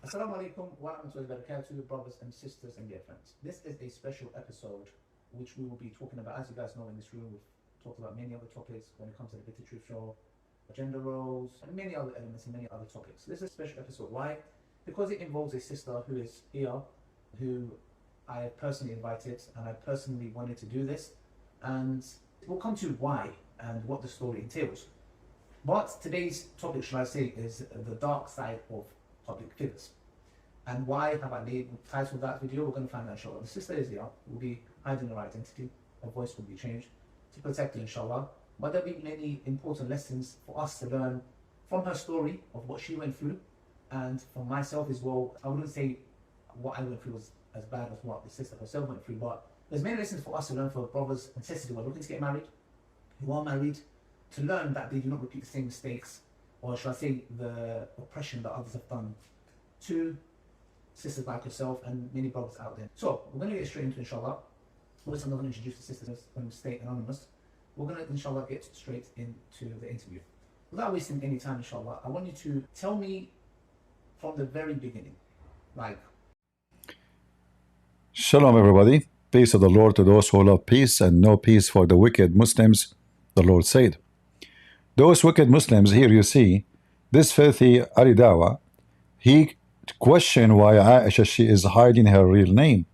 Assalamu alaikum wa rahmatullahi wa barakatuh, brothers and sisters and dear friends. This is a special episode which we will be talking about. As you guys know, in this room, we've talked about many other topics when it comes to the Bitter Truth Show, gender roles, and many other elements and many other topics. This is a special episode. Why? Because it involves a sister who is here, who I have personally invited, and I personally wanted to do this. And we'll come to why and what the story entails. But today's topic, shall I say, is the dark side of public figures. And why have I titled that video? We're going to find out, inshallah. The sister is here, will be hiding her identity, her voice will be changed to protect her, inshallah. But there'll be many important lessons for us to learn from her story of what she went through, and from myself as well. I wouldn't say what I went through was as bad as what the sister herself went through, but there's many lessons for us to learn for brothers and sisters who are looking to get married, who are married, to learn that they do not repeat the same mistakes, or shall I say the oppression that others have done to sisters like yourself and many brothers out there. So we're going to get straight into inshallah. Obviously I'm not going to introduce the sisters and stay anonymous. We're going to inshallah get straight into the interview. Without wasting any time, inshallah, I want you to tell me from the very beginning, like. Shalom everybody, peace of the Lord to those who love peace and no peace for the wicked Muslims, the Lord said. Those wicked Muslims, here you see, this filthy Dawah, he questioned why Aisha, she is hiding her real name,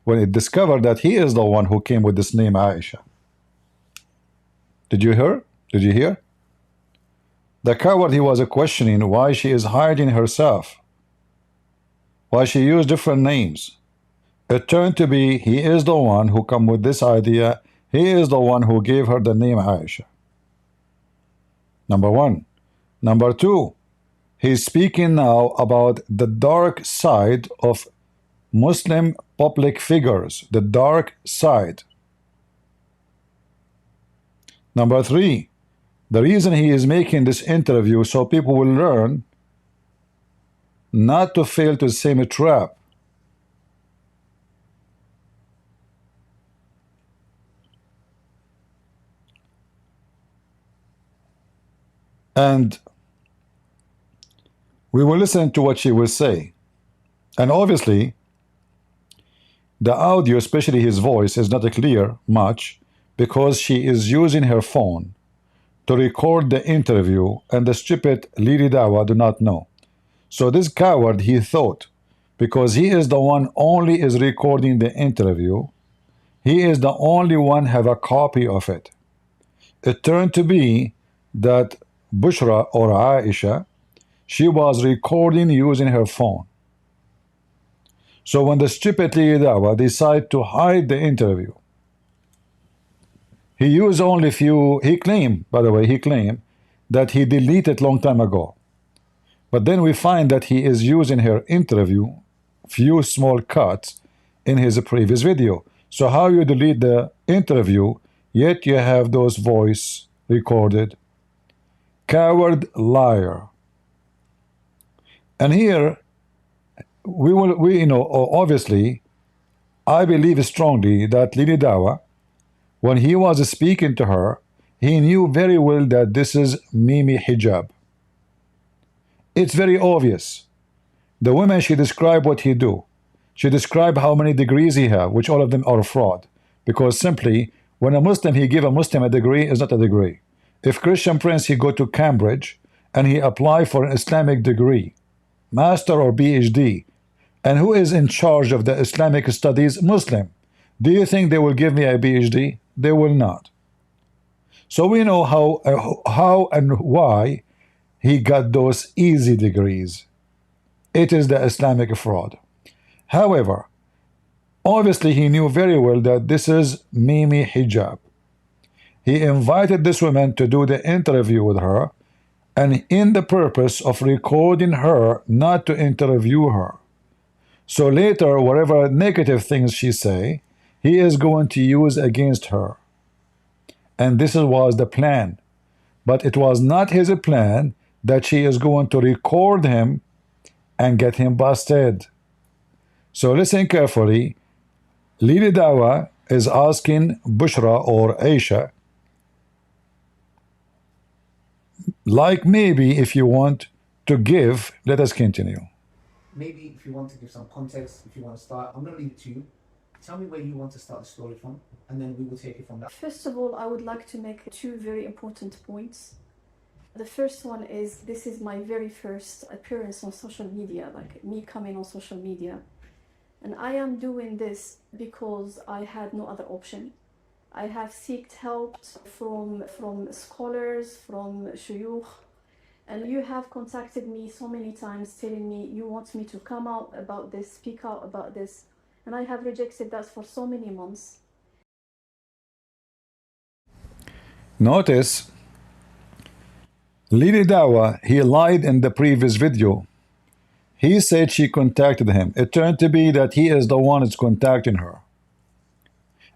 when it discovered that he is the one who came with this name Aisha. Did you hear? Did you hear? The coward, he was questioning why she is hiding herself, why she used different names. It turned to be he is the one who come with this idea. He is the one who gave her the name Aisha. Number one. Number two, he's speaking now about the dark side of Muslim public figures, the dark side. Number three, the reason he is making this interview so people will learn not to fail to the same trap. And we will listen to what she will say. And obviously, the audio, especially his voice, is not clear much because she is using her phone to record the interview, and the stupid Lady Dawah do not know. So this coward, he thought, because he is the one only is recording the interview, he is the only one have a copy of it. It turned to be that Bushra or Aisha, she was recording using her phone. So when the stupid Lady Dawah decided to hide the interview, he used only few, he claimed, by the way, he claimed that he deleted long time ago. But then we find that he is using her interview, few small cuts in his previous video. So how you delete the interview, yet you have those voice recorded? Coward, liar. And here we obviously I believe strongly that Lady Dawah, when he was speaking to her, he knew very well that this is Mimi Hijab. It's very obvious. The woman, she described what he do. She described how many degrees he have, which all of them are fraud. Because simply, when a Muslim, he give a Muslim a degree, is not a degree. If Christian Prince, he go to Cambridge and he apply for an Islamic degree, master or PhD, and who is in charge of the Islamic studies? Muslim. Do you think they will give me a PhD? They will not. So we know how and why he got those easy degrees. It is the Islamic fraud. However, obviously he knew very well that this is Mimi Hijab. He invited this woman to do the interview with her, and in the purpose of recording her, not to interview her. So later, whatever negative things she say, he is going to use against her. And this was the plan. But it was not his plan that she is going to record him and get him busted. So listen carefully. Lady Dawah is asking Bushra or Aisha, like maybe if you want to give, let us continue. maybe if you want to give some context, if you want to start, I'm going to leave it to you. Tell me where you want to start the story from, and then we will take it from there. First of all, I would like to make two very important points. The first one is, this is my very first appearance on social media, like me coming on social media. And I am doing this because I had no other option. I have sought help from scholars, from shuyukh, and you have contacted me so many times telling me you want me to come out about this, speak out about this, and I have rejected that for so many months. Notice, Lili Dawah, he lied in the previous video. He said she contacted him. It turned to be that he is the one that's contacting her.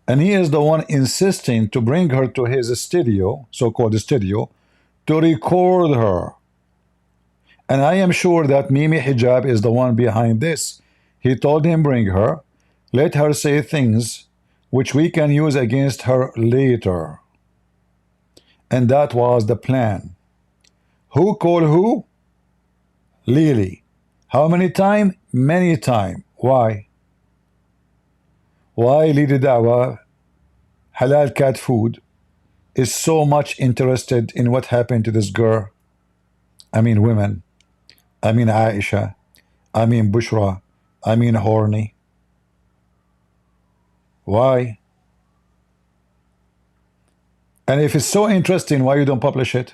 And he is the one insisting to bring her to his studio, so-called studio, to record her. And I am sure that Mimi Hijab is the one behind this. He told him, bring her, let her say things which we can use against her later. And that was the plan. Who called who? Lili. How many times? Many times. Why? Why Lili Dawah, halal cat food, is so much interested in what happened to this girl? I mean women. I mean Aisha. I mean Bushra. I mean horny. Why? And if it's so interesting, why you don't publish it?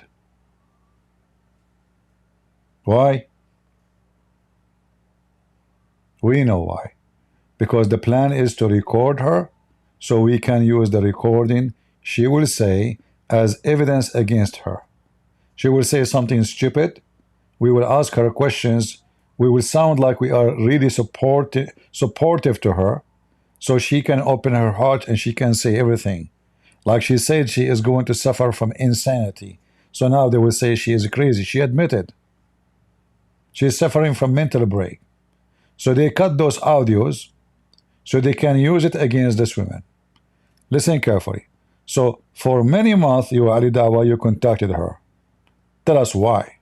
Why? We know why. Because the plan is to record her, so we can use the recording she will say as evidence against her. She will say something stupid. We will ask her questions. We will sound like we are really supportive to her, so she can open her heart and she can say everything. Like she said, she is going to suffer from insanity. So now they will say she is crazy. She admitted. She is suffering from mental break. So they cut those audios so they can use it against this woman. Listen carefully. So for many months, you, Ali Dawah, you contacted her. Tell us why.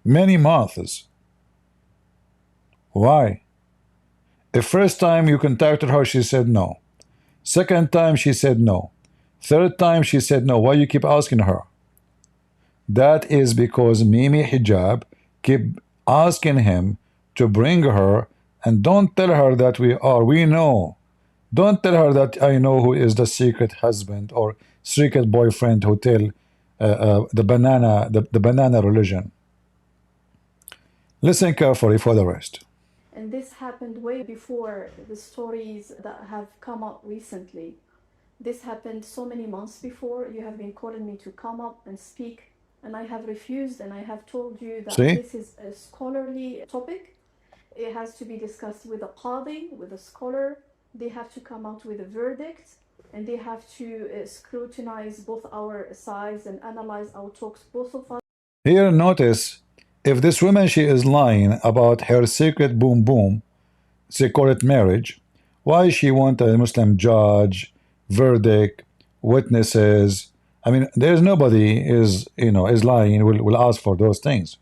Many months. Why? The first time you contacted her, she said no. Second time, she said no. Third time, she said no. Why you keep asking her? That is because Mimi Hijab keep asking him to bring her, and don't tell her that we know. Don't tell her that I know who is the secret husband or secret boyfriend who tell the banana religion. Listen carefully for the rest. And this happened way before the stories that have come up recently. This happened so many months before. You have been calling me to come up and speak, and I have refused, and I have told you that this is a scholarly topic. It has to be discussed with a Qadhi, with a scholar. They have to come out with a verdict, and they have to scrutinize both our sides and analyze our talks, both of us. Here, notice, if this woman, she is lying about her secret boom boom, they call it marriage, why she want a Muslim judge, verdict, witnesses? I mean, there's nobody is lying, will ask for those things.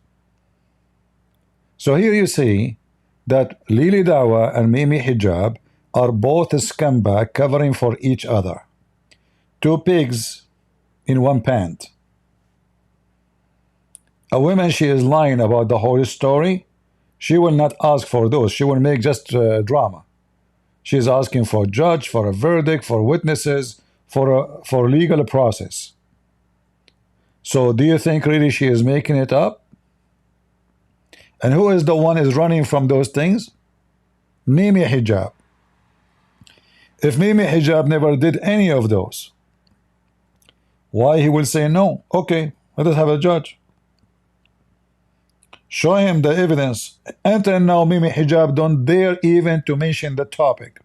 So here you see that Lili Dawah and Mimi Hijab are both scumbag covering for each other. Two pigs in one pant. A woman, she is lying about the whole story. She will not ask for those. She will make just drama. She is asking for a judge, for a verdict, for witnesses, for legal process. So do you think really she is making it up? And who is the one is running from those things? Mimi Hijab. If Mimi Hijab never did any of those, why he will say no? Okay, let us have a judge. Show him the evidence. Until now, Mimi Hijab don't dare even to mention the topic.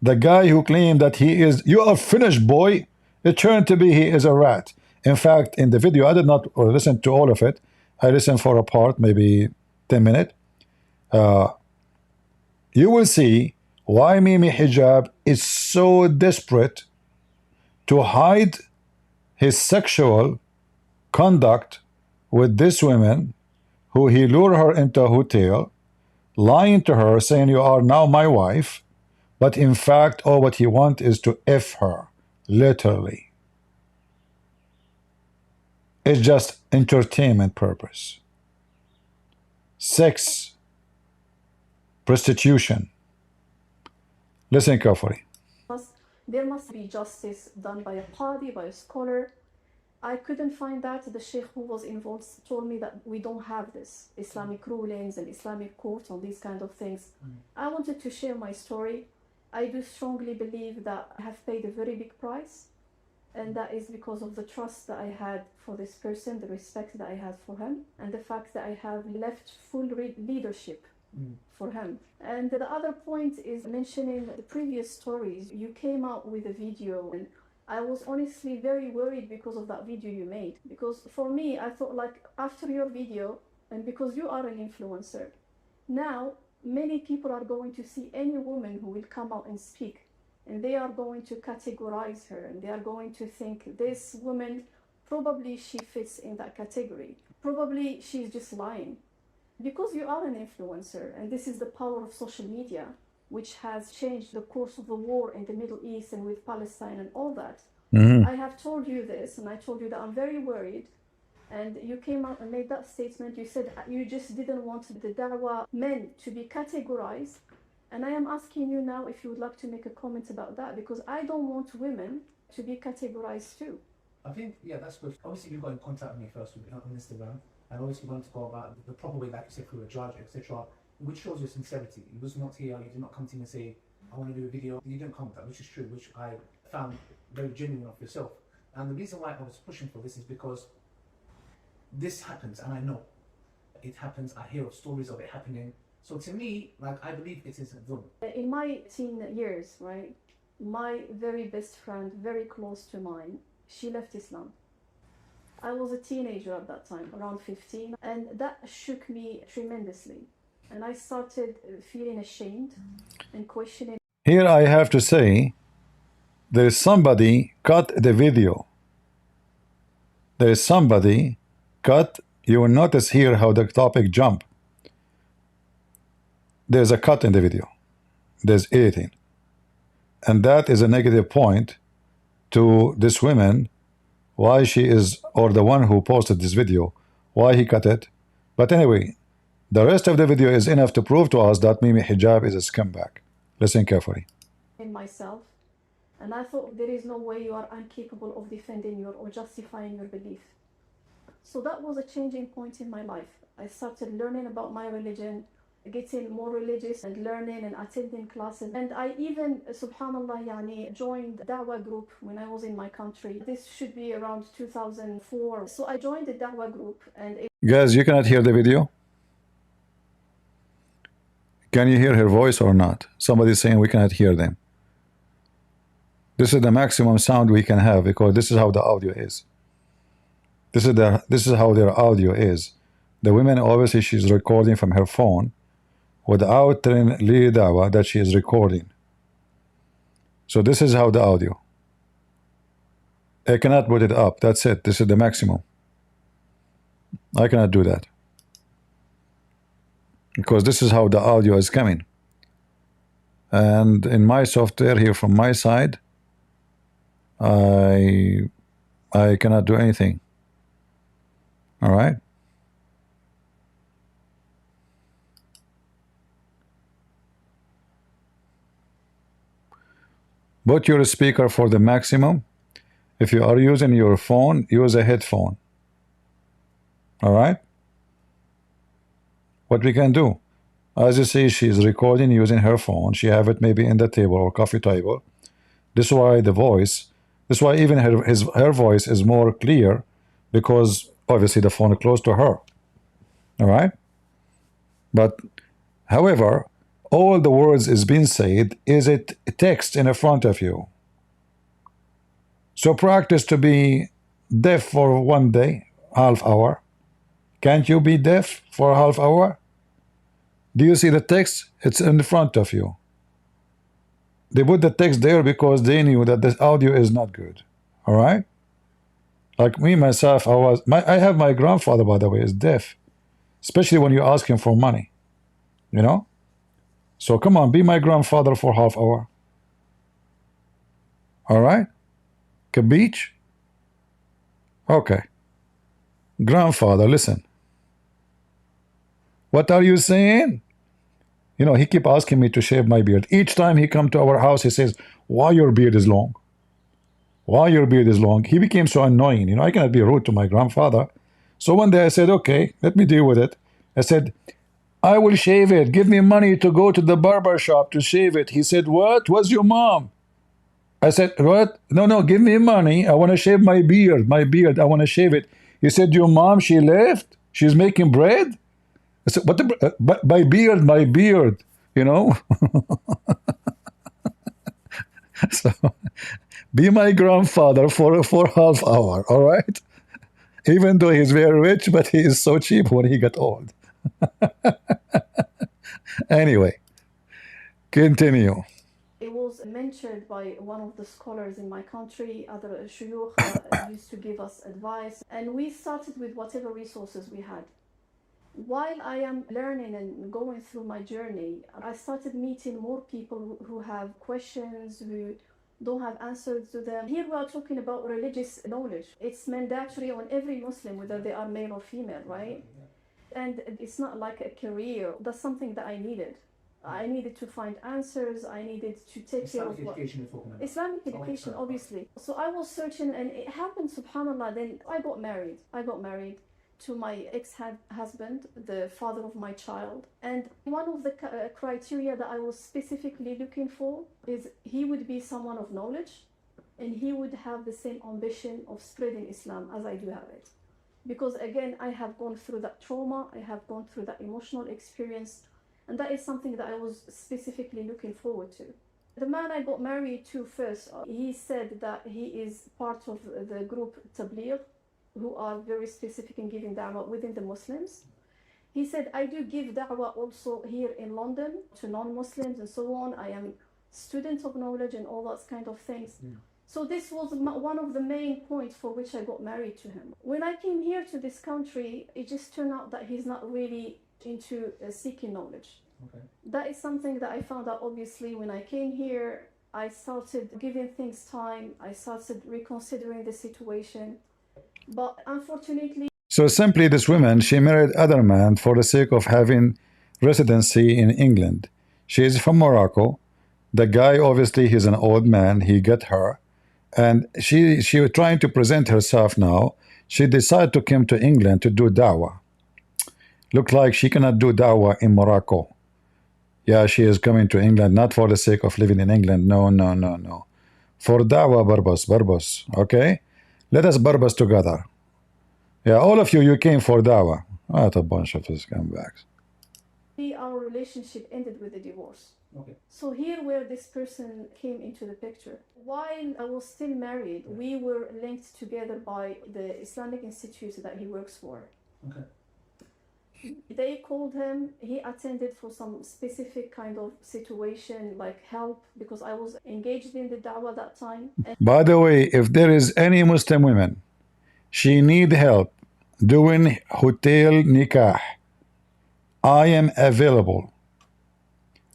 The guy who claimed that he is, you are finished, boy, it turned to be he is a rat. In fact, in the video, I did not listen to all of it. I listened for a part, maybe 10 minutes. You will see why Mimi Hijab is so desperate to hide his sexual conduct with this woman, who he lured her into a hotel, lying to her, saying you are now my wife, but in fact all what he wants is to F her, literally. It's just entertainment purpose. Sex, prostitution. Listen carefully. There must be justice done by a Qadhi, by a scholar. I couldn't find that. The Sheikh who was involved told me that we don't have this Islamic rulings and Islamic courts on these kind of things. I wanted to share my story. I do strongly believe that I have paid a very big price, and that is because of the trust that I had for this person, the respect that I had for him, and the fact that I have left full leadership for him. And the other point is mentioning the previous stories. You came out with a video, and I was honestly very worried because of that video you made. Because for me, I thought like after your video, and because you are an influencer, now many people are going to see any woman who will come out and speak, and they are going to categorize her, and they are going to think this woman, probably she fits in that category. Probably she's just lying. Because you are an influencer, and this is the power of social media, which has changed the course of the war in the Middle East and with Palestine and all that. I have told you this, and I told you that I'm very worried. And you came out and made that statement. You said you just didn't want the Dawah men to be categorized. And I am asking you now if you would like to make a comment about that, because I don't want women to be categorized too. I think, yeah, that's good. Obviously, you got in contact with me first on Instagram, and obviously you wanted to go about the proper way, like you said, through a judge, etc., which shows your sincerity. You was not here, you did not come to me and say, I want to do a video. You didn't come with that, which is true, which I found very genuine of yourself. And the reason why I was pushing for this is because this happens, and I know it happens. I hear of stories of it happening. So to me, like, I believe it is done. In my teen years, right, my very best friend, very close to mine, she left Islam. I was a teenager at that time, around 15, and that shook me tremendously. And I started feeling ashamed and questioning. Here I have to say, there is somebody cut the video. There is somebody cut. You will notice here how the topic jump. There's a cut in the video. There's editing. And that is a negative point to this woman, why she is, or the one who posted this video, why he cut it. But anyway, the rest of the video is enough to prove to us that Mimi Hijab is a scumbag. Listen carefully. In myself, and I thought there is no way you are incapable of defending your or justifying your belief. So that was a changing point in my life. I started learning about my religion, getting more religious and learning and attending classes. And I even, subhanallah, yani, joined Dawah group when I was in my country. This should be around 2004. So I joined the Dawah group. And guys, you cannot hear the video? Can you hear her voice or not? Somebody is saying we cannot hear them. This is the maximum sound we can have, because this is how the audio is. This is how their audio is. The woman, obviously she's recording from her phone without telling Li Dawah that she is recording. So this is how the audio. I cannot put it up. That's it. This is the maximum. I cannot do that, because this is how the audio is coming. And in my software here from my side, I cannot do anything. All right. Put your speaker for the maximum. If you are using your phone, use a headphone. All right. What we can do, as you see, she is recording using her phone. She have it maybe in the table or coffee table. This is why the voice, this is why even her voice is more clear, because obviously the phone is close to her. All right. But however, all the words is being said, is it text in front of you? So practice to be deaf for one day, half hour. Can't you be deaf for a half hour? Do you see the text? It's in front of you. They put the text there because they knew that the audio is not good. All right. Like me myself, I have my grandfather, by the way, is deaf, especially when you ask him for money. you know. So come on, be my grandfather for half hour. All right, beach. Okay, grandfather, listen. What are you saying? You know, he keep asking me to shave my beard. Each time he come to our house, he says, "Why your beard is long? Why your beard is long?" He became so annoying. You know, I cannot be rude to my grandfather. So one day I said, "Okay, let me deal with it." I said, "I will shave it. Give me money to go to the barber shop to shave it." He said, "What? What's your mom?" I said, "What? No, no, give me money. I want to shave my beard. My beard. I want to shave it." He said, "Your mom, she left. She's making bread." I said, "What? My beard, my beard." You know. So be my grandfather for half hour, all right? Even though he's very rich, but he is so cheap when he got old. Anyway, continue. It was mentored by one of the scholars in my country. Other shuyukh used to give us advice, and we started with whatever resources we had. While I am learning and going through my journey, I started meeting more people who have questions, who don't have answers to them. Here we are talking about religious knowledge. It's mandatory on every Muslim, whether they are male or female, right? And it's not like a career. That's something that I needed. I needed to find answers. I needed to take care of Islamic education, obviously. So I was searching, and it happened, subhanAllah, then I got married. To my ex-husband, the father of my child. And one of the criteria that I was specifically looking for is he would be someone of knowledge, and he would have the same ambition of spreading Islam as I do have it. Because again, I have gone through that trauma, I have gone through that emotional experience, and that is something that I was specifically looking forward to. The man I got married to first, he said that he is part of the group Tabligh, who are very specific in giving da'wah within the Muslims. He said, I do give da'wah also here in London to non-Muslims and so on. I am student of knowledge and all those kind of things. Yeah. So this was one of the main points for which I got married to him. When I came here to this country, it just turned out that he's not really into seeking knowledge. Okay. That is something that I found out obviously when I came here. I started giving things time. I started reconsidering the situation. But unfortunately... So simply this woman, she married other man for the sake of having residency in England. She is from Morocco. The guy, obviously, he's an old man. He got her. And she was trying to present herself now. She decided to come to England to do da'wah. Look like she cannot do da'wah in Morocco. Yeah, she is coming to England, not for the sake of living in England. No, no, no, no. For da'wah purpose, okay? Let us barbers together. Yeah, all of you, you came for dawah. What a bunch of scumbags. Our relationship ended with a divorce. Okay. So here where this person came into the picture. While I was still married, we were linked together by the Islamic institute that he works for. Okay. They called him, he attended for some specific kind of situation, like help, because I was engaged in the da'wah that time. By the way, if there is any Muslim women, she need help doing hotel nikah, I am available.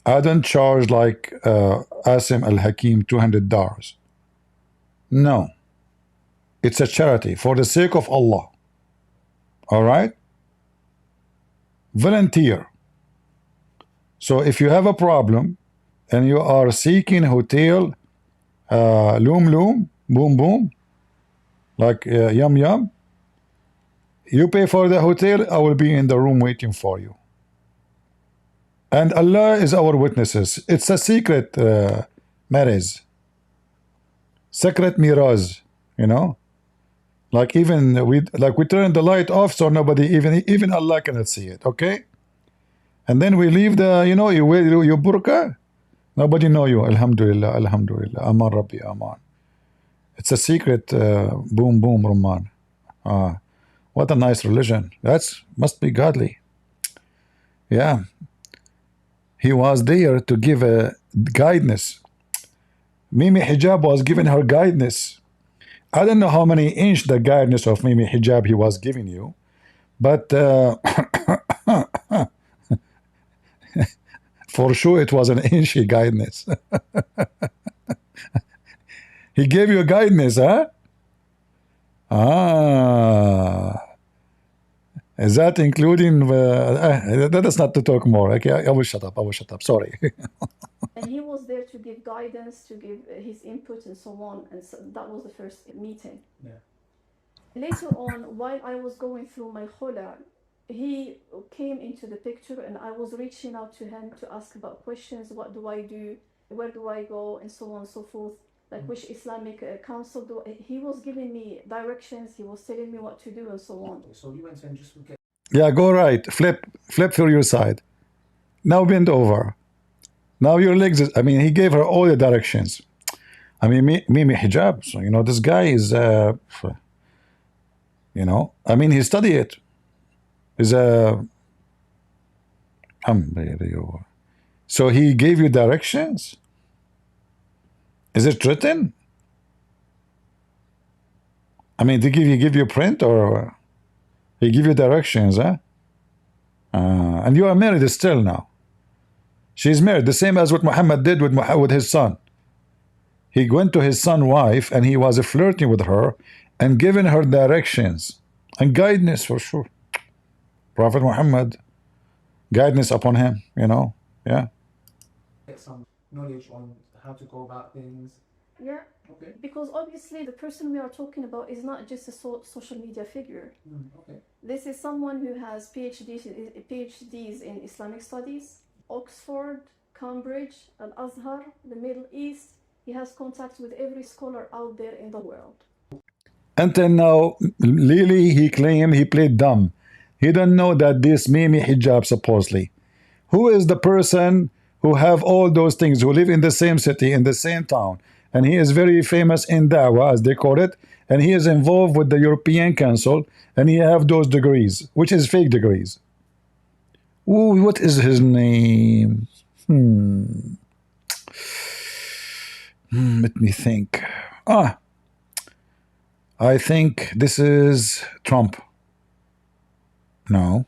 I don't charge like Asim Al-Hakim $200. No. It's a charity for the sake of Allah. All right? Volunteer. So if you have a problem and you are seeking hotel loom boom boom like yum yum, you pay for the hotel, I will be in the room waiting for you. And Allah is our witnesses. It's a secret marriage, secret miraz, you know. Like even we turn the light off so nobody, even Allah cannot see it. Okay, and then we leave the, you know, you wear your burqa, nobody know you. Alhamdulillah, Alhamdulillah, Aman Rabbi, Aman. It's a secret boom boom Rahman. What a nice religion. That's must be godly. Yeah. He was there to give a guidance. Mimi Hijab was giving her guidance. I don't know how many inch the guidance of Mimi Hijab he was giving you, but For sure it was an inchi guidance. He gave you a guidance, huh? Ah. Is that including that is not to talk more. Okay, I will shut up. I will shut up. Sorry. And he was there to give guidance, to give his input and so on. And so that was the first meeting. Yeah. Later on, while I was going through my khula, he came into the picture and I was reaching out to him to ask about questions. What do I do? Where do I go? And so on and so forth. Like which Islamic council do he was giving me directions. He was telling me what to do and so on. So you went and just get. Yeah, go right. Flip for your side. Now bend over. Now your legs. I mean, he gave her all the directions. I mean, Mimi Hijab. So you know, this guy is. You know, I mean, he studied it. Is a. So he gave you directions. Is it written? I mean, did he give you a print or he give you directions, huh? And you are married still now. She's married, the same as what Muhammad did with his son. He went to his son's wife and he was flirting with her and giving her directions and guidance for sure. Prophet Muhammad, guidance upon him, you know, yeah. Get some knowledge on how to go about things. Yeah. Okay. Because obviously the person we are talking about is not just a social media figure. Okay. This is someone who has PhDs in Islamic studies, Oxford, Cambridge, and Azhar, the Middle East. He has contacts with every scholar out there in the world. Until now, Lily, he claimed he played dumb. He don't know that this Mimi Hijab supposedly. Who is the person who have all those things, who live in the same city, in the same town, and he is very famous in Dawah, as they call it, and he is involved with the European Council, and he have those degrees, which is fake degrees. Ooh, what is his name? Let me think. I think this is Trump. No.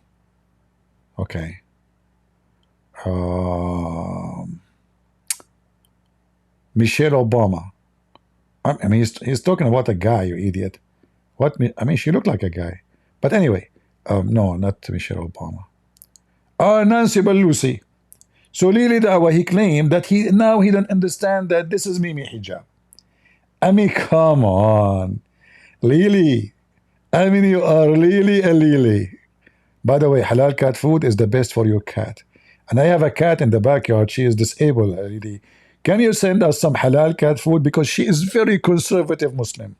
Okay. Michelle Obama. I mean, he's talking about a guy, you idiot. What? I mean, she looked like a guy. But anyway, no, not Michelle Obama. Nancy Pelosi. So Lily Dawah, he claimed that he don't understand that this is Mimi Hijab. I mean, come on. Lily. I mean, you are Lily and Lily. By the way, halal cat food is the best for your cat. And I have a cat in the backyard. She is disabled, Lily. Can you send us some halal cat food? Because she is very conservative Muslim.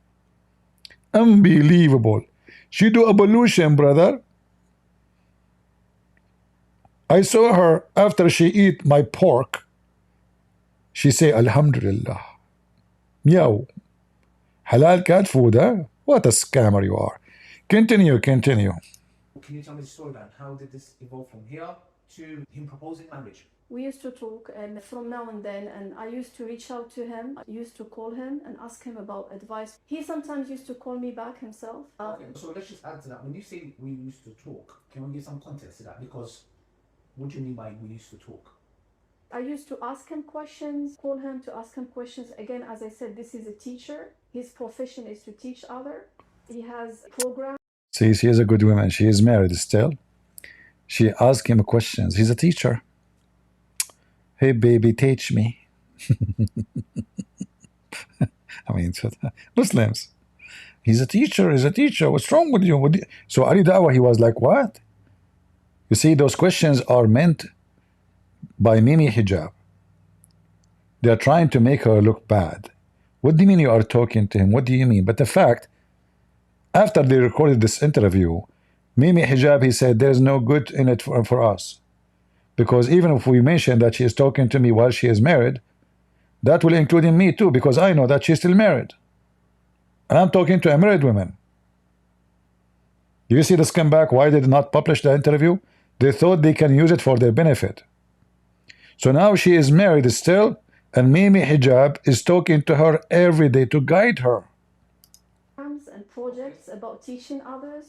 Unbelievable. She do ablution, brother. I saw her after she eat my pork. She say, Alhamdulillah. Meow. Halal cat food, huh? What a scammer you are. Continue. Can you tell me the storyline? How did this evolve from here to him proposing marriage? We used to talk, and from now and then, and I used to reach out to him. I used to call him and ask him about advice. He sometimes used to call me back himself. Okay, so let's just add to that. When you say we used to talk, can we give some context to that? Because what do you mean by we used to talk? I used to ask him questions, call him to ask him questions. Again, as I said, this is a teacher. His profession is to teach others. He has programs. See, she is a good woman. She is married still. She asked him questions. He's a teacher. Hey, baby, teach me. I mean, Muslims. He's a teacher. He's a teacher. What's wrong with you? So Ali Dawah, he was like, what? You see, those questions are meant by Mimi Hijab. They are trying to make her look bad. What do you mean you are talking to him? What do you mean? But the fact, after they recorded this interview, Mimi Hijab, he said, there's no good in it for us. Because even if we mention that she is talking to me while she is married, that will include in me too, because I know that she's still married. And I'm talking to a married woman. Do you see the scumbag? Why they did not publish the interview? They thought they can use it for their benefit. So now she is married still, and Mimi Hijab is talking to her every day to guide her. And projects about teaching others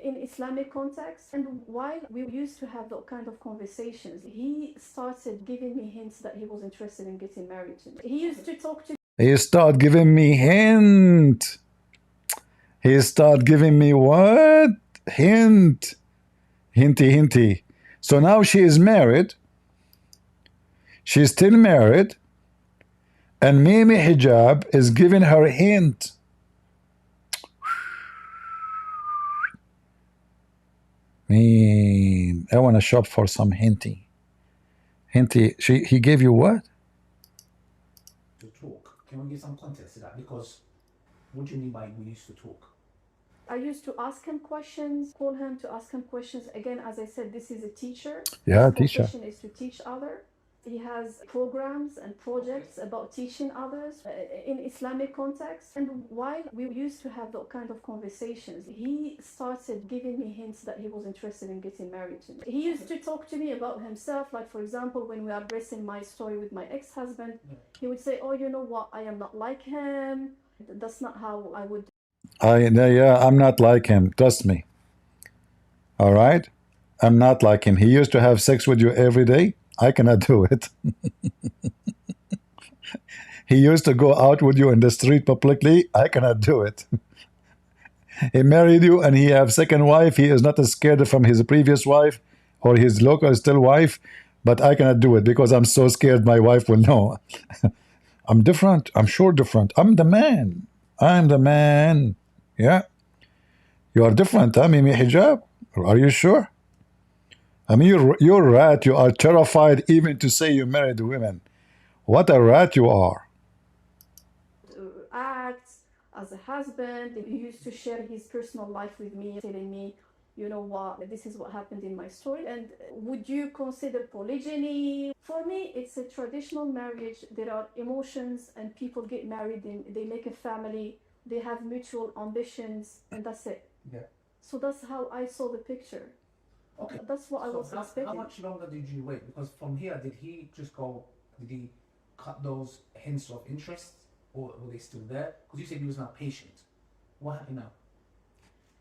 in Islamic context. And while we used to have that kind of conversations, he started giving me hints that he was interested in getting married to me. He used to talk to He start giving me hint. He start giving me what? Hint. Hinty. So now she is married. She's still married. And Mimi Hijab is giving her hint. Man, I want to shop for some hinty. He gave you what? To talk. Can we give some context to that? Because what do you mean by we used to talk? I used to ask him questions, call him to ask him questions. Again, as I said, this is a teacher. Yeah, His teacher. profession is to teach others. He has programs and projects about teaching others in Islamic context. And while we used to have that kind of conversations, he started giving me hints that he was interested in getting married to me. He used to talk to me about himself. Like, for example, when we are addressing my story with my ex-husband, he would say, oh, you know what, I am not like him. That's not how I would. I'm not like him. Trust me. All right? I'm not like him. He used to have sex with you every day. I cannot do it. He used to go out with you in the street publicly. I cannot do it. He married you and he have second wife. He is not as scared from his previous wife or his local still wife. But I cannot do it because I'm so scared my wife will know. I'm different. I'm sure different. I'm the man. I'm the man. Yeah. You are different, huh, Mimi Hijab? Are you sure? I mean, you're rat. You are terrified even to say you married women. What a rat you are. Acts as a husband. He used to share his personal life with me, telling me, you know what, this is what happened in my story. And would you consider polygyny? For me, it's a traditional marriage. There are emotions and people get married and they make a family. They have mutual ambitions and that's it. Yeah. So that's how I saw the picture. Okay. That's what I was expecting. How much longer did you wait? Because from here, did he cut those hints of interest or were they still there? Because you said he was not patient. What happened now?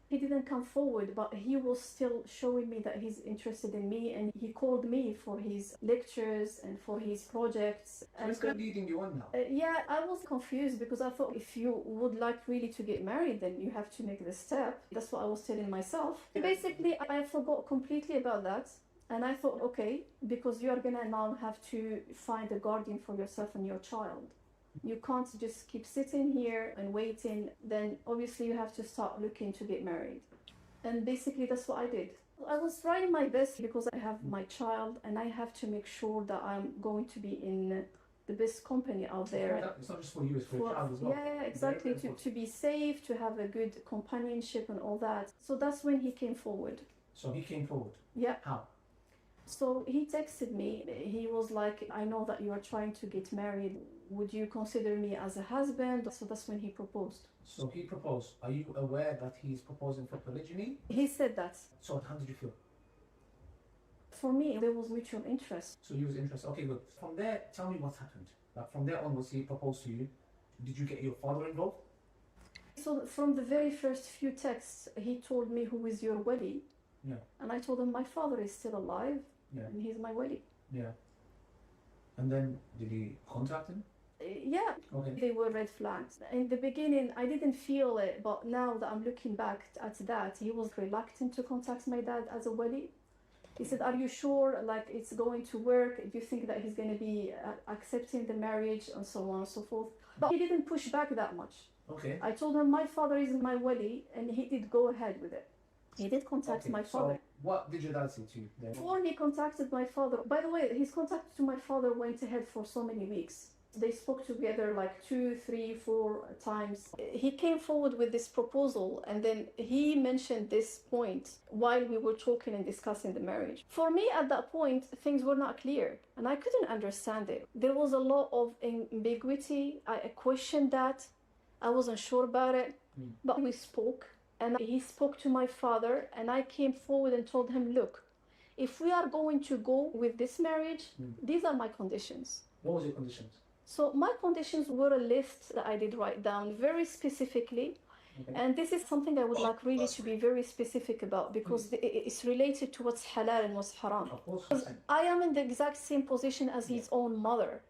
He didn't come forward, but he was still showing me that he's interested in me, and he called me for his lectures and for his projects. So he's leading you on now? Yeah, I was confused because I thought if you would like really to get married, then you have to make the step. That's what I was telling myself. Basically, I forgot completely about that. And I thought, okay, because you are gonna now have to find a guardian for yourself and your child. You can't just keep sitting here and waiting. Then obviously you have to start looking to get married. And basically that's what I did. I was trying my best because I have my child and I have to make sure that I'm going to be in the best company out there. It's not just for you, it's for your child as well. Yeah, exactly. To be safe, to have a good companionship and all that. So that's when he came forward. So he came forward? Yeah. How? So he texted me. He was like, I know that you are trying to get married. Would you consider me as a husband? So that's when he proposed. So he proposed. Are you aware that he's proposing for polygyny? He said that. So how did you feel? For me, there was mutual interest. So you was interested. Okay, good. From there, tell me what happened. Like from there onwards, he proposed to you. Did you get your father involved? So from the very first few texts, he told me, who is your wali? Yeah. And I told him, my father is still alive. Yeah. And he's my wali. Yeah. And then did he contact him? Yeah. Okay. They were red flags. In the beginning, I didn't feel it, but now that I'm looking back at that, he was reluctant to contact my dad as a wali. He said, are you sure like it's going to work? Do you think that he's going to be accepting the marriage and so on and so forth? But he didn't push back that much. Okay. I told him my father is my wali and he did go ahead with it. He did contact my father. So what did your dad say to you then? Before he contacted my father, by the way, his contact to my father went ahead for so many weeks. They spoke together like 2, 3, 4 times. He came forward with this proposal and then he mentioned this point while we were talking and discussing the marriage. For me at that point, things were not clear and I couldn't understand it. There was a lot of ambiguity. I questioned that. I wasn't sure about it, but we spoke and he spoke to my father and I came forward and told him, look, if we are going to go with this marriage, these are my conditions. What was your conditions? So my conditions were a list that I did write down very specifically. And this is something I would like really to be very specific about, because it's related to what's halal and what's haram. Because I am in the exact same position as his own mother.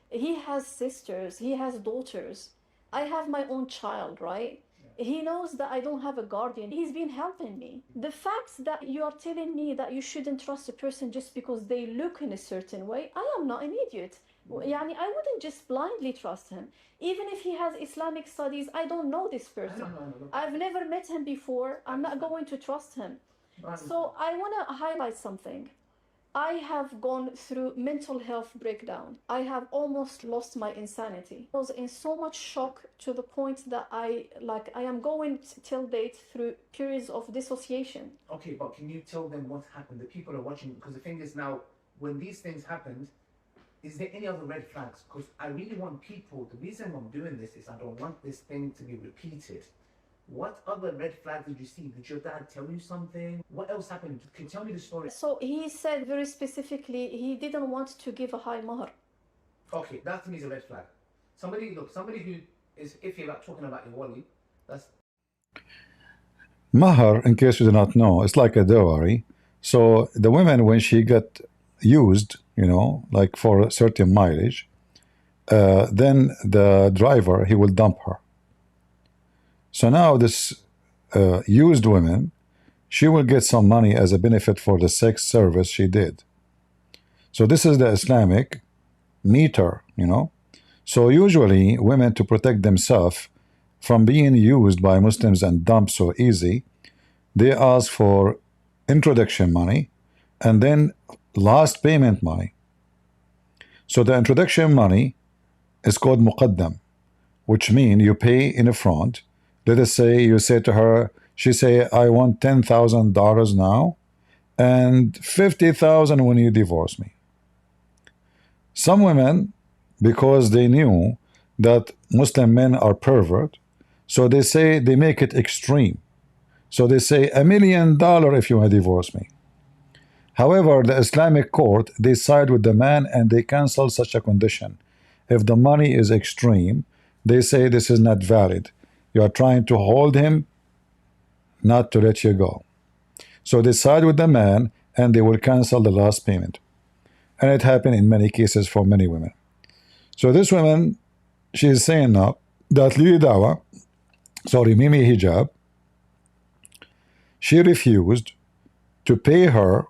He has sisters, he has daughters. I have my own child, right? He knows that I don't have a guardian. He's been helping me. The fact that you are telling me that you shouldn't trust a person just because they look in a certain way, I am not an idiot. Yani, I wouldn't just blindly trust him. Even if he has Islamic studies, I don't know this person. I've never met him before. I'm not going to trust him. So I want to highlight something. I have gone through mental health breakdown. I have almost lost my insanity. I was in so much shock to the point that I am going till date through periods of dissociation. Okay, but can you tell them what happened? The people are watching, because the thing is now, when these things happened, is there any other red flags? Because I really want people, the reason I'm doing this is I don't want this thing to be repeated. What other red flags did you see? Did your dad tell you something? What else happened? Can you tell me the story? So he said very specifically he didn't want to give a high mahr. Okay, that to me is a red flag. Somebody who is iffy about talking about your wali, that's... Mahar, in case you do not know, it's like a dowry. So the women, when she get used, you know, like for a certain mileage, then the driver, he will dump her. So now this used woman, she will get some money as a benefit for the sex service she did. So this is the Islamic meter, you know. So usually women, to protect themselves from being used by Muslims and dumped so easy, they ask for introduction money and then last payment money. So the introduction money is called muqaddam, which means you pay in the front. Let us say you say to her, she say, I want $10,000 now and $50,000 when you divorce me. Some women, because they knew that Muslim men are pervert, so they say, they make it extreme. So they say $1 million if you want to divorce me. However, the Islamic court, they side with the man and they cancel such a condition. If the money is extreme, they say this is not valid. You are trying to hold him, not to let you go. So they side with the man and they will cancel the last payment. And it happened in many cases for many women. So this woman, she is saying now that Dawah, Mimi Hijab, she refused to pay her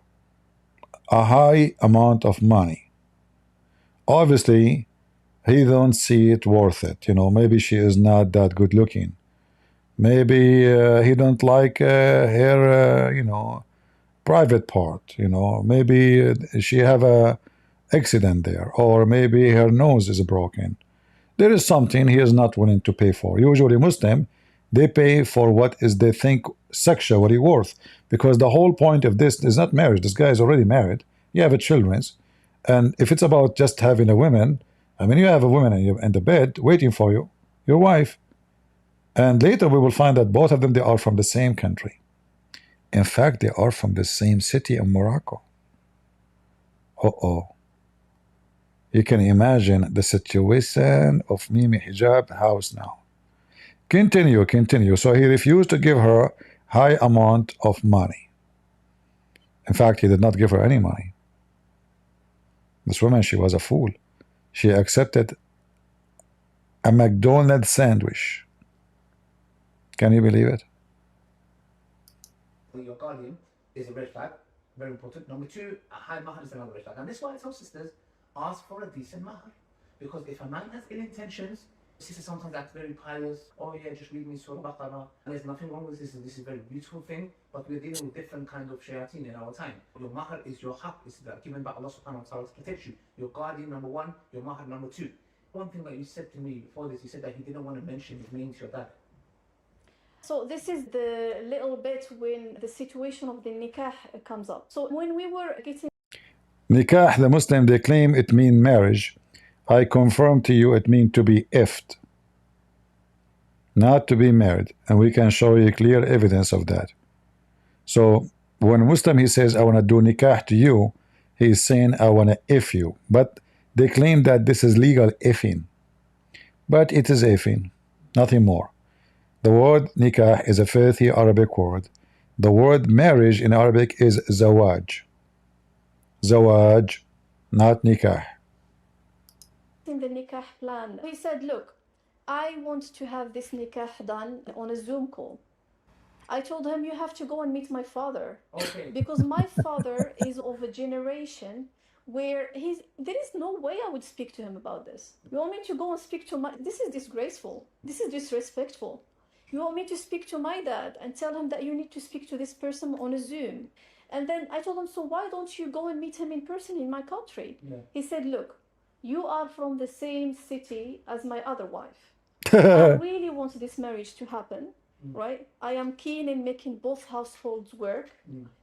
a high amount of money. Obviously, he don't see it worth it. You know, maybe she is not that good looking. Maybe he don't like her, you know, private part. You know, maybe she have a accident there, or maybe her nose is broken. There is something he is not willing to pay for. Usually Muslim, they pay for what is they think sexually worth, because the whole point of this is not marriage. This guy is already married. You have a children, and if it's about just having a woman, I mean, you have a woman in the bed waiting for you, your wife, and later we will find that both of them, they are from the same country. In fact, they are from the same city in Morocco. You can imagine the situation of Mimi Hijab house now. Continue. So he refused to give her high amount of money. In fact, he did not give her any money. This woman, she was a fool. She accepted a McDonald's sandwich. Can you believe it? Your guardian is a red flag, very important. Number two, a high mahar is another red flag. And this is why I tell sisters, ask for a decent mahar. Because if a man has ill intentions, sisters sometimes act very pious. Oh yeah, just read me Surah Baqarah. And there's nothing wrong with this. This is a very beautiful thing. But we're dealing with different kind of shayateen in our time. Your mahar is your haq. It's given by Allah subhanahu wa ta'ala to protect you. Your guardian, number one. Your mahar, number two. One thing that you said to me before this, you said that he didn't want to mention his name to your dad. So this is the little bit when the situation of the nikah comes up. So when we were getting nikah, the Muslim, they claim it means marriage. I confirm to you it means to be effed, not to be married, and we can show you clear evidence of that. So when a Muslim, he says, I want to do nikah to you, he is saying, I want to F you. But they claim that this is legal effing. But it is effing, nothing more. The word nikah is a filthy Arabic word. The word marriage in Arabic is zawaj. Zawaj, not nikah. In the nikah plan, he said, look, I want to have this nikah done on a Zoom call. I told him, you have to go and meet my father. Okay. Because my father is of a generation where there is no way I would speak to him about this. You want me to go and speak to this is disgraceful. This is disrespectful. You want me to speak to my dad and tell him that you need to speak to this person on a Zoom. And then I told him, so why don't you go and meet him in person in my country? Yeah. He said, look, you are from the same city as my other wife. I really want this marriage to happen, right? I am keen in making both households work.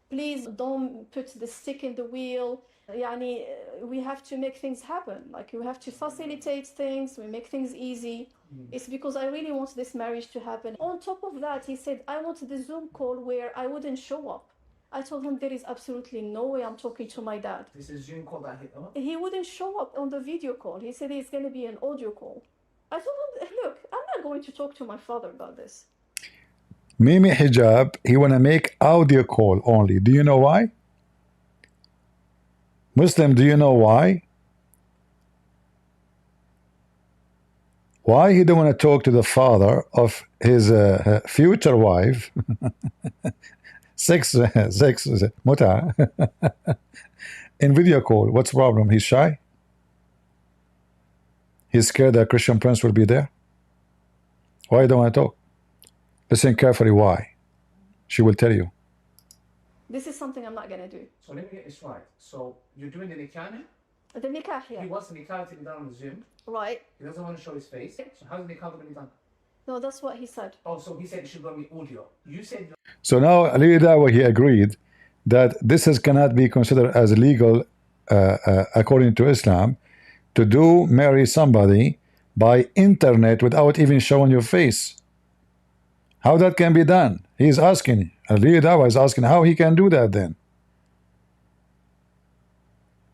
Please don't put the stick in the wheel. Yani, we have to make things happen. Like, we have to facilitate things, we make things easy. It's because I really want this marriage to happen. On top of that, he said, I want the Zoom call where I wouldn't show up. I told him there is absolutely no way I'm talking to my dad. This is Zoom call that hit up? He wouldn't show up on the video call. He said it's going to be an audio call. I told him, look, I'm not going to talk to my father about this. Mimi Hijab, he wanna make audio call only. Do you know why? Muslim, do you know why? Why he don't want to talk to the father of his future wife? sex, muta, in video call. What's the problem? He's shy? He's scared that Christian Prince will be there? Why you don't want to talk? Listen carefully why. She will tell you. This is something I'm not going to do. So let me get this right. So you're doing the nikah now? The nikah, yeah. He wants the nikah to be done on the Zoom. Right. He doesn't want to show his face. So how's the nikah going to be done? No, that's what he said. Oh, so he said it should go with audio. You said... So now Ali Dawah, he agreed that this cannot be considered as legal according to Islam to marry somebody by internet without even showing your face. How that can be done? He's asking, Ali Dawah is asking how he can do that then.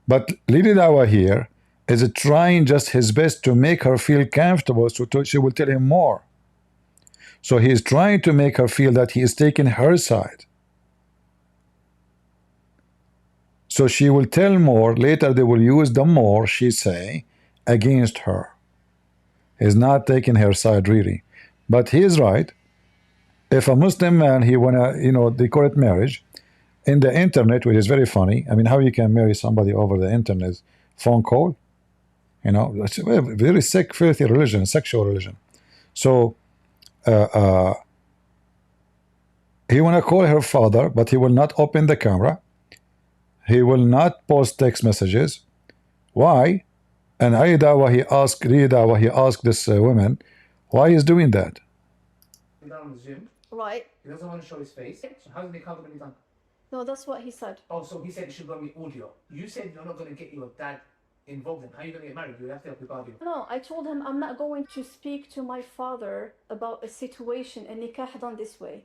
But Lady Dawah here is trying just his best to make her feel comfortable, so she will tell him more. So he is trying to make her feel that he is taking her side. So she will tell more. Later they will use the more she say against her. He's not taking her side really. But he is right. If a Muslim man, he wanna, they call it marriage in the internet, which is very funny. I mean, how you can marry somebody over the internet, phone call? It's a very sick, filthy religion, sexual religion. So he wanna call her father, but he will not open the camera. He will not post text messages. Why? And Ali Dawah, he asked this woman, why he's doing that? On the Zoom. Right. He doesn't want to show his face. So how's the nikah going to be done? No, that's what he said. Oh, so he said it should go with audio. You said you're not going to get your dad involved in. How are you going to get married? You have to help your guardian. No, I told him I'm not going to speak to my father about a situation, a nikah done this way.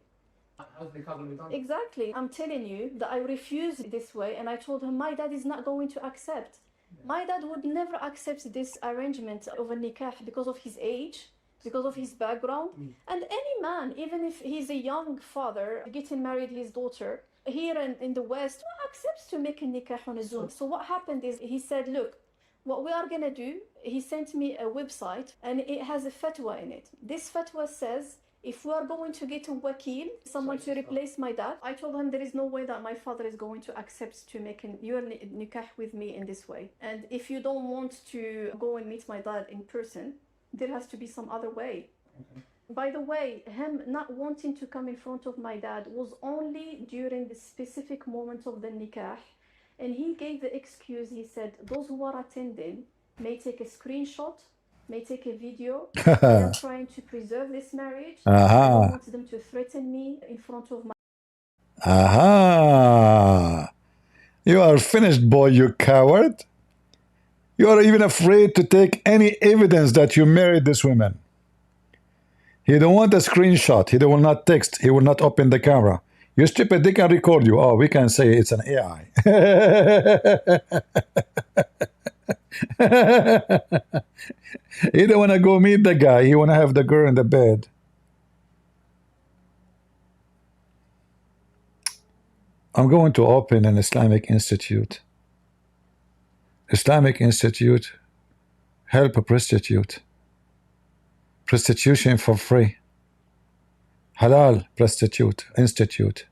How's the nikah going to be done? Exactly. I'm telling you that I refuse this way, and I told him my dad is not going to accept. My dad would never accept this arrangement of a nikah because of his age, because of his background. And any man, even if he's a young father getting married his daughter here in the West, accepts to make a nikah on a Zoom. So what happened is he said, look, what we are going to do, he sent me a website and it has a fatwa in it. This fatwa says, if we are going to get a wakil, someone to replace my dad, I told him there is no way that my father is going to accept to make your nikah with me in this way. And if you don't want to go and meet my dad in person, there has to be some other way. By the way, him not wanting to come in front of my dad was only during the specific moment of the nikah. And he gave the excuse, he said, those who are attending may take a screenshot, may take a video. They're trying to preserve this marriage. I don't want them to threaten me in front of my... You are finished, boy, you coward. You are even afraid to take any evidence that you married this woman. He don't want a screenshot. He will not text. He will not open the camera. You stupid, they can record you. Oh, we can say it's an AI. He don't want to go meet the guy. He want to have the girl in the bed. I'm going to open an Islamic institute. Islamic institute, help a prostitute. Prostitution for free. Halal prostitute institute.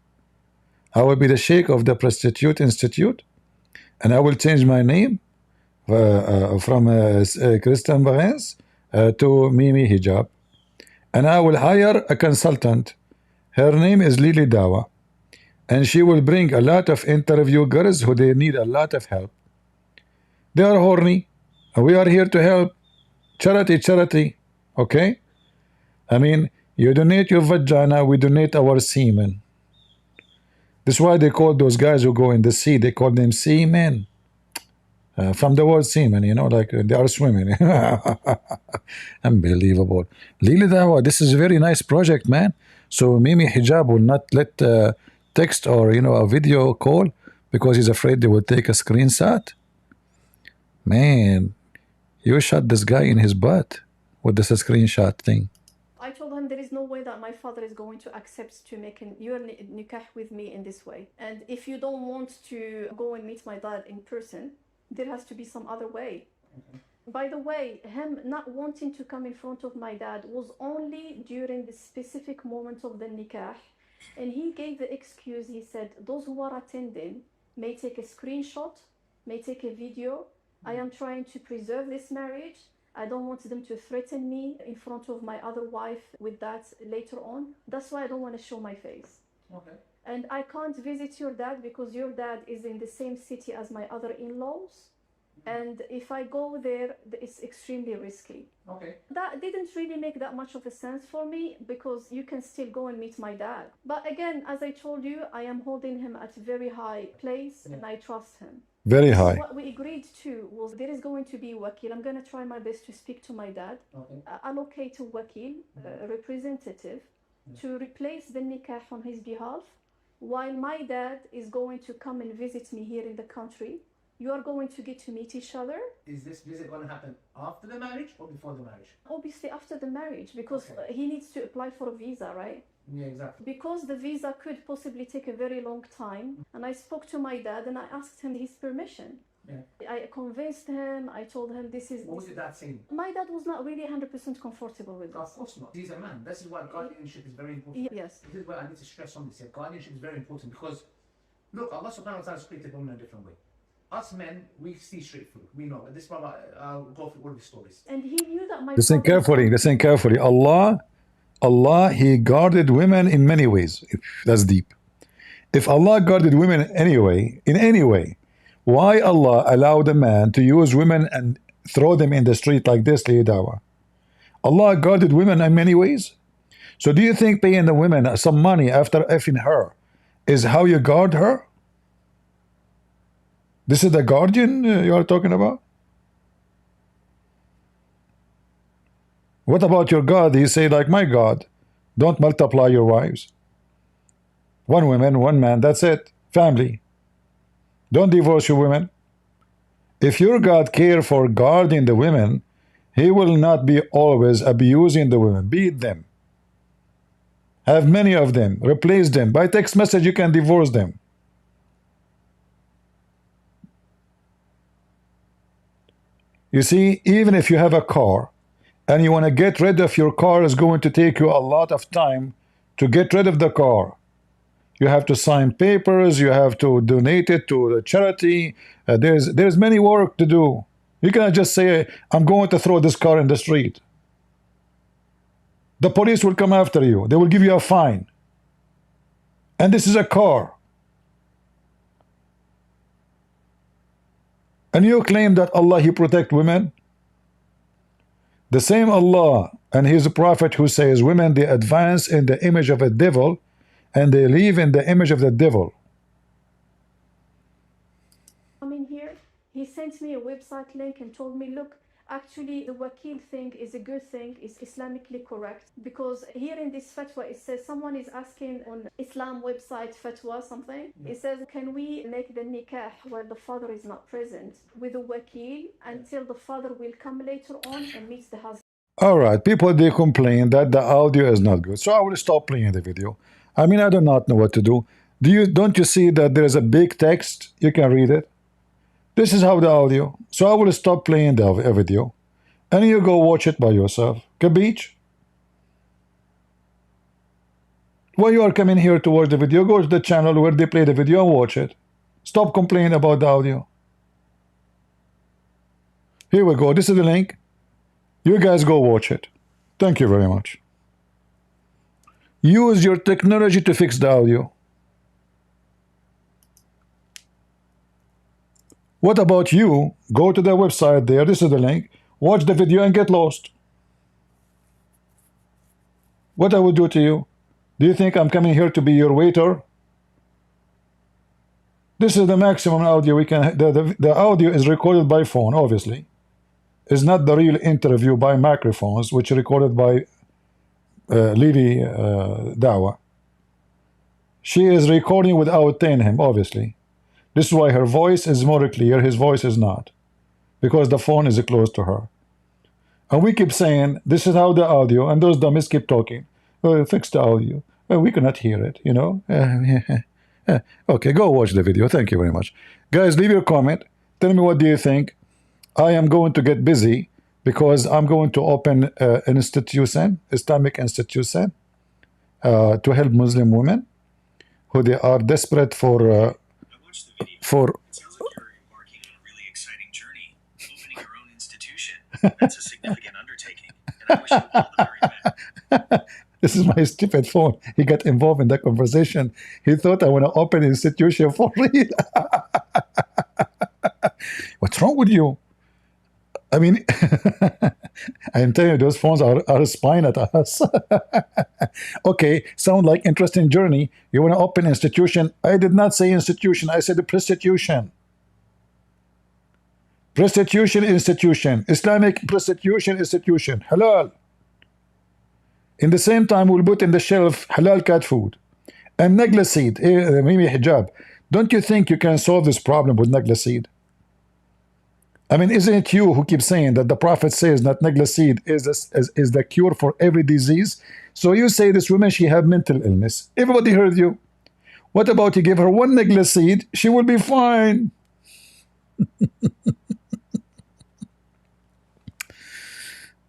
I will be the sheikh of the prostitute institute, and I will change my name from Christian Barnes to Mimi Hijab, and I will hire a consultant. Her name is Lily Dawah, and she will bring a lot of interview girls who they need a lot of help. They are horny, and we are here to help. Charity, charity, okay? I mean, you donate your vagina, we donate our semen. This is why they call those guys who go in the sea, they call them seamen. From the word semen, you know, like they are swimming. Unbelievable. Lily Dawah, this is a very nice project, man. So Mimi Hijab will not let text or, you know, a video call because he's afraid they will take a screenshot. Man, you shot this guy in his butt with this screenshot thing. I told him there is no way that my father is going to accept to make your nikah with me in this way. And if you don't want to go and meet my dad in person, there has to be some other way. By the way, him not wanting to come in front of my dad was only during the specific moment of the nikah. And he gave the excuse, he said, those who are attending may take a screenshot, may take a video. I am trying to preserve this marriage. I don't want them to threaten me in front of my other wife with that later on. That's why I don't want to show my face. Okay. And I can't visit your dad because your dad is in the same city as my other in-laws. And if I go there, it's extremely risky. Okay. That didn't really make that much of a sense for me because you can still go and meet my dad. But again, as I told you, I am holding him at a very high place and I trust him. Very high. What we agreed to was there is going to be a wakil. I'm going to try my best to speak to my dad. Okay. Allocate a wakil, a representative, to replace the nikah on his behalf. While my dad is going to come and visit me here in the country, you are going to get to meet each other. Is this visit going to happen after the marriage or before the marriage? Obviously after the marriage because he needs to apply for a visa, right? Yeah, exactly. Because the visa could possibly take a very long time. And I spoke to my dad and I asked him his permission. Yeah. I convinced him, I told him this is... What was your dad saying? My dad was not really 100% comfortable with Of this. course not. He's a man. This is why guardianship is very important. Yes. This is why I need to stress on this here. Guardianship is very important because, look, Allah subhanahu wa ta'ala has created women in a different way. Us men, we see straight through. We know. This one, I'll go through all the stories. And he knew that my Listen father- carefully, listen carefully. Allah, He guarded women in many ways. That's deep. If Allah guarded women in any way, why Allah allowed a man to use women and throw them in the street like this, Dawah? Allah guarded women in many ways. So do you think paying the women some money after effing her is how you guard her? This is the guardian you are talking about? What about your God? He say like my God, don't multiply your wives. One woman, one man, that's it. Family. Don't divorce your women. If your God care for guarding the women, He will not be always abusing the women. Beat them. Have many of them. Replace them. By text message you can divorce them. You see, even if you have a car and you want to get rid of your car, is going to take you a lot of time to get rid of the car. You have to sign papers, you have to donate it to the charity. There's many work to do. You cannot just say, I'm going to throw this car in the street. The police will come after you. They will give you a fine. And this is a car. And you claim that Allah, He protect women? The same Allah and His Prophet who says women, they advance in the image of a devil and they live in the image of the devil. I mean here, he sent me a website link and told me, look, actually the wakil thing is a good thing, it's Islamically correct, because here in this fatwa it says someone is asking on Islam website fatwa something. It says, can we make the nikah where the father is not present with a wakil until the father will come later on and meets the husband? Alright, people, they complain that the audio is not good, so I will stop playing the video. I mean, I do not know what to do. Don't you see that there is a big text? You can read it. This is how the audio. So I will stop playing the video, and you go watch it by yourself. Capiche? When you are coming here to watch the video, go to the channel where they play the video and watch it. Stop complaining about the audio. Here we go. This is the link. You guys go watch it. Thank you very much. Use your technology to fix the audio. What about you? Go to the website there. This is the link. Watch the video and get lost. What I will do to you? Do you think I'm coming here to be your waiter? This is the maximum audio we can. The audio is recorded by phone, obviously. It's not the real interview by microphones, which is recorded by Lily Dawah. She is recording without telling him, obviously. This is why her voice is more clear, his voice is not. Because the phone is close to her. And we keep saying, this is how the audio, and those dummies keep talking. Oh, fix the audio. Well, we cannot hear it, you know. Okay, go watch the video. Thank you very much. Guys, leave your comment. Tell me what do you think. I am going to get busy because I'm going to open an institution, Islamic institution, to help Muslim women who they are desperate for. It sounds like you're embarking on a really exciting journey, opening your own institution. That's a significant undertaking, and I wish you all the very best. This is my stupid phone. He got involved in that conversation. He thought I want to open an institution for real. What's wrong with you? I mean, I'm telling you, those phones are spying at us. Okay, sound like interesting journey. You want to open institution? I did not say institution. I said prostitution. Prostitution institution. Islamic prostitution institution. Halal. In the same time, we'll put in the shelf halal cat food. And negla seed. Maybe hijab. Don't you think you can solve this problem with negla seed? I mean, isn't it you who keep saying that the Prophet says that negla seed is the cure for every disease? So you say this woman, she have mental illness. Everybody heard you. What about you give her one negla seed? She will be fine.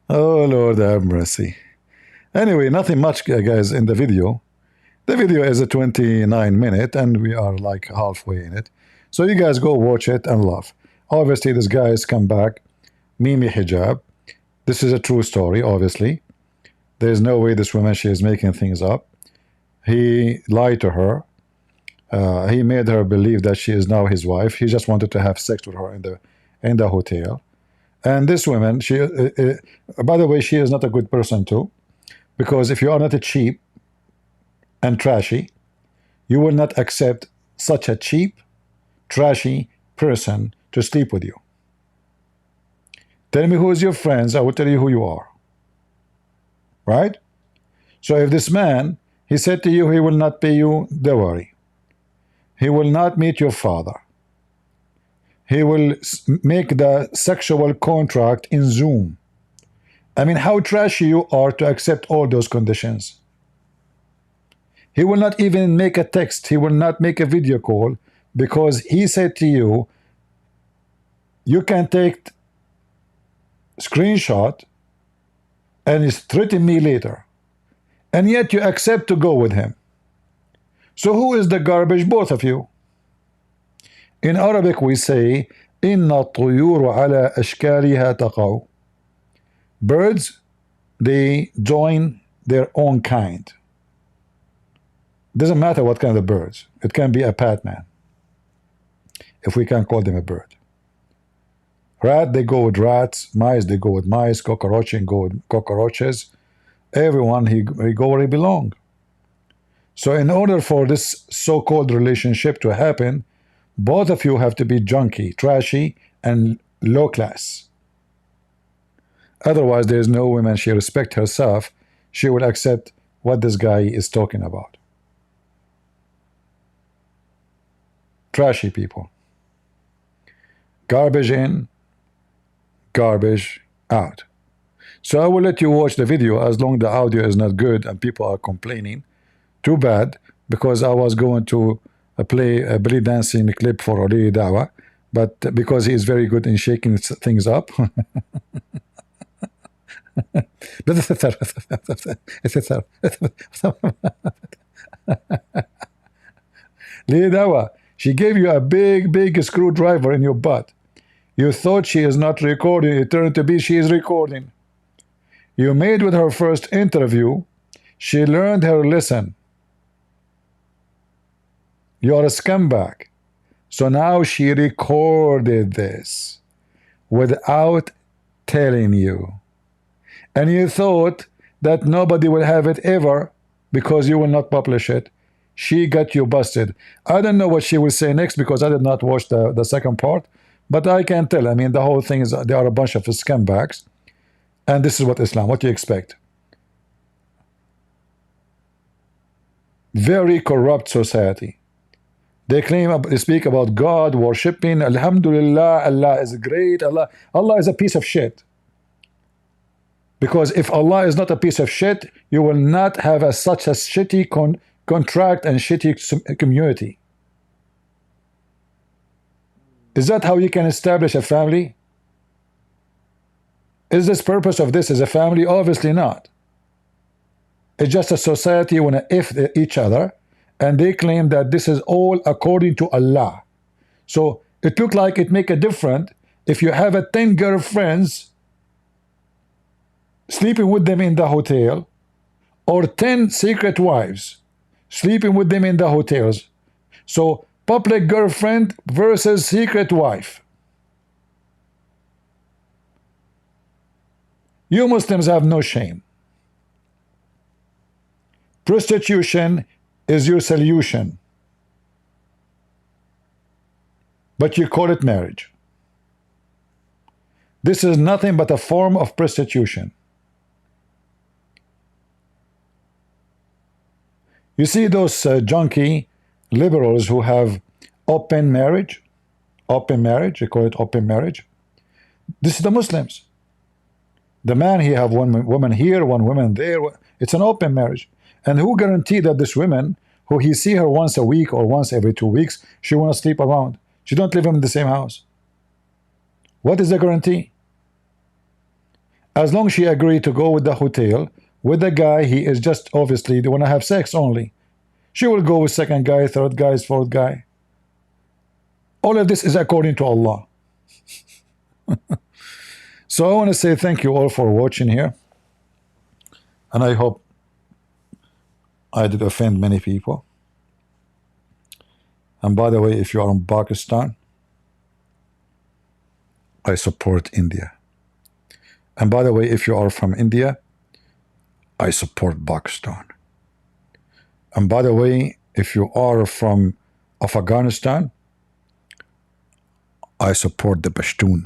Oh, Lord have mercy. Anyway, nothing much, guys, in the video. The video is a 29-minute, and we are like halfway in it. So you guys go watch it and laugh. Obviously, this guy has come back. Mimi hijab. This is a true story, obviously. There's no way this woman, she is making things up. He lied to her. He made her believe that she is now his wife. He just wanted to have sex with her in the hotel. And this woman, she, by the way, she is not a good person too. Because if you are not a cheap and trashy, you will not accept such a cheap, trashy person to sleep with you. Tell me who is your friends, I will tell you who you are. Right? So if this man, he said to you he will not pay you dowry, he will not meet your father, he will make the sexual contract in Zoom. I mean, how trashy you are to accept all those conditions. He will not even make a text, he will not make a video call, because he said to you, you can take screenshot and he's threatening me later. And yet you accept to go with him. So who is the garbage? Both of you. In Arabic we say, Inna tuyuru ala ashkaliha taqaw. Birds, they join their own kind. Doesn't matter what kind of birds. It can be a patman, if we can call them a bird. Rat, they go with rats. Mice, they go with mice. Cockroaches, go with cockroaches. Everyone, he go where he belong. So in order for this so-called relationship to happen, both of you have to be junky, trashy, and low class. Otherwise, there is no woman, she respects herself, she will accept what this guy is talking about. Trashy people. Garbage in, garbage out. So I will let you watch the video as long as the audio is not good and people are complaining. Too bad, because I was going to play a belly dancing clip for Ali Dawah, but because he is very good in shaking things up. Dawah, she gave you a big screwdriver in your butt. You thought she is not recording. It turned to be she is recording. You made with her first interview. She learned her lesson. You are a scumbag. So now she recorded this without telling you. And you thought that nobody will have it ever because you will not publish it. She got you busted. I don't know what she will say next because I did not watch the second part, but I can tell. I mean, the whole thing is they are a bunch of scumbags. And this is what Islam, what do you expect? Very corrupt society. They claim, they speak about God, worshipping, Alhamdulillah, Allah is great, Allah is a piece of shit. Because if Allah is not a piece of shit, you will not have such a shitty contract and shitty community. Is that how you can establish a family? Is this purpose of this as a family? Obviously not. It's just a society want to if each other, and they claim that this is all according to Allah. So it look like it make a difference if you have 10 girlfriends sleeping with them in the hotel, or 10 secret wives sleeping with them in the hotels. So public girlfriend versus secret wife. You Muslims have no shame. Prostitution is your solution, but you call it marriage. This is nothing but a form of prostitution. You see those junkie liberals who have open marriage, they call it open marriage. This is the Muslims. The man, he have one woman here, one woman there. It's an open marriage. And who guarantee that this woman, who he see her once a week or once every 2 weeks, she want to sleep around? She don't live in the same house. What is the guarantee? As long as she agreed to go with the hotel, with the guy, he is just obviously they want to have sex only. She will go with second guy, third guy, fourth guy. All of this is according to Allah. So I want to say thank you all for watching here. And I hope I did offend many people. And by the way, if you are in Pakistan, I support India. And by the way, if you are from India, I support Pakistan. And by the way, if you are from Afghanistan, I support the Pashtun.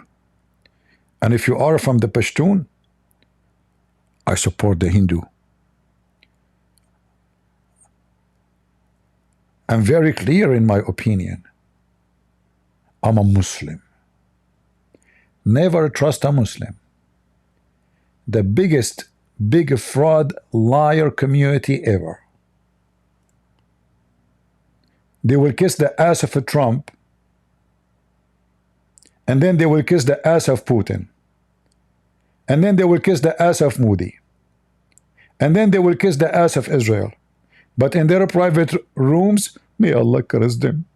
And if you are from the Pashtun, I support the Hindu. I'm very clear in my opinion. I'm a Muslim. Never trust a Muslim. The biggest big fraud liar community ever. They will kiss the ass of a Trump, and then they will kiss the ass of Putin, and then they will kiss the ass of Modi, and then they will kiss the ass of Israel. But in their private rooms, may Allah curse them.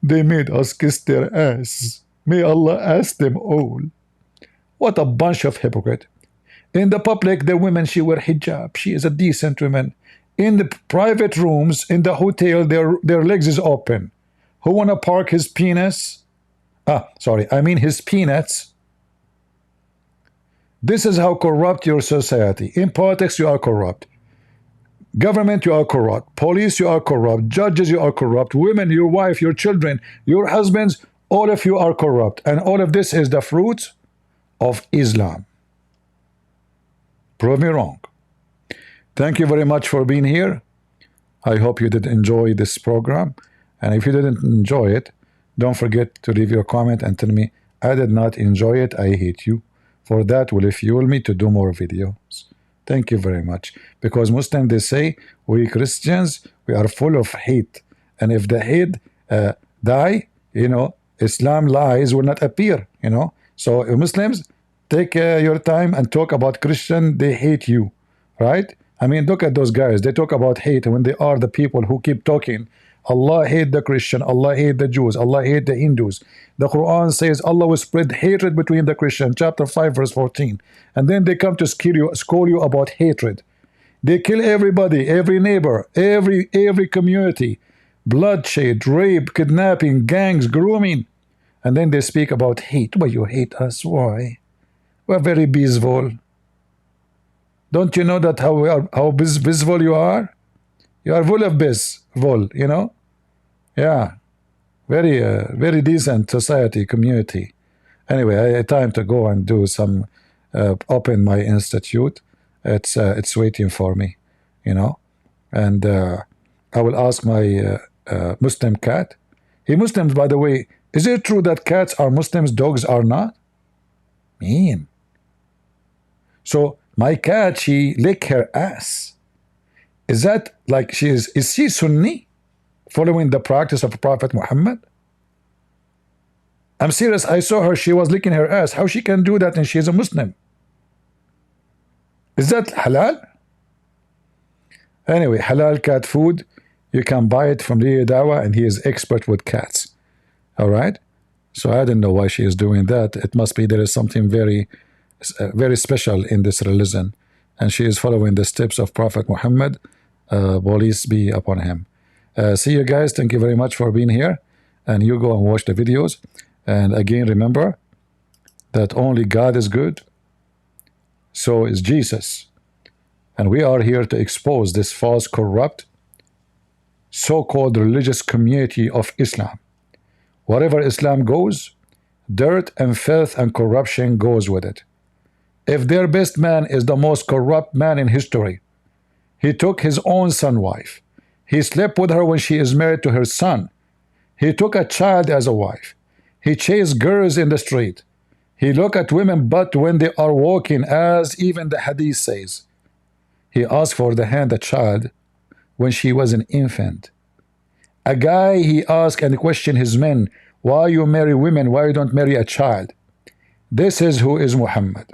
They made us kiss their ass. May Allah ask them all. What a bunch of hypocrite. In the public, the women, she wear hijab. She is a decent woman. In the private rooms, in the hotel, their legs is open. Who want to park his penis? His peanuts. This is how corrupt your society. In politics, you are corrupt. Government, you are corrupt. Police, you are corrupt. Judges, you are corrupt. Women, your wife, your children, your husbands, all of you are corrupt. And all of this is the fruit of Islam. Prove me wrong. Thank you very much for being here. I hope you did enjoy this program. And if you didn't enjoy it, don't forget to leave your comment and tell me, I did not enjoy it, I hate you. For that will fuel me to do more videos. Thank you very much. Because Muslims, they say, we Christians, we are full of hate. And if the hate die, you know, Islam lies will not appear, you know. So Muslims, take your time and talk about Christian, they hate you, right? I mean, look at those guys. They talk about hate when they are the people who keep talking. Allah hate the Christian, Allah hate the Jews, Allah hate the Hindus. The Quran says Allah will spread hatred between the Christians, chapter 5, verse 14. And then they come to scold you about hatred. They kill everybody, every neighbor, every community. Bloodshed, rape, kidnapping, gangs, grooming. And then they speak about hate. Why you hate us? Why? We're very peaceful. Don't you know that how peaceful you are? You are full of peaceful, you know? Yeah. Very very decent society, community. Anyway, I had time to go and do some open my institute. It's waiting for me, you know. And I will ask my Muslim cat. Hey, Muslims, by the way, is it true that cats are Muslims, dogs are not? Mean. So my cat, she lick her ass. Is that like is she Sunni? Following the practice of Prophet Muhammad? I'm serious, I saw her, she was licking her ass. How she can do that and she is a Muslim? Is that halal? Anyway, halal cat food, you can buy it from the Dawah, and he is expert with cats. Alright? So I don't know why she is doing that. It must be there is something very special in this religion, and she is following the steps of Prophet Muhammad. Peace be upon him. See you guys. Thank you very much for being here, and you go and watch the videos. And again, remember that only God is good, so is Jesus, and we are here to expose this false, corrupt, so-called religious community of Islam. Wherever Islam goes, dirt and filth and corruption goes with it. If their best man is the most corrupt man in history, he took his own son's wife. He slept with her when she is married to her son. He took a child as a wife. He chased girls in the street. He looked at women but when they are walking, as even the hadith says. He asked for the hand of a child when she was an infant. A guy, he asked and questioned his men, why you marry women, why you don't marry a child? This is who is Muhammad.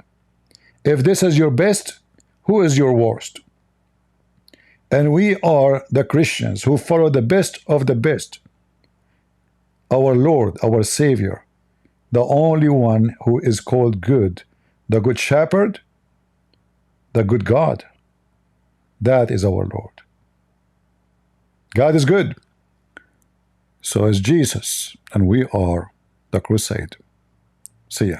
If this is your best, who is your worst? And we are the Christians who follow the best of the best. Our Lord, our Savior, the only one who is called good, the good shepherd, the good God. That is our Lord. God is good. So is Jesus, and we are the crusade. See ya.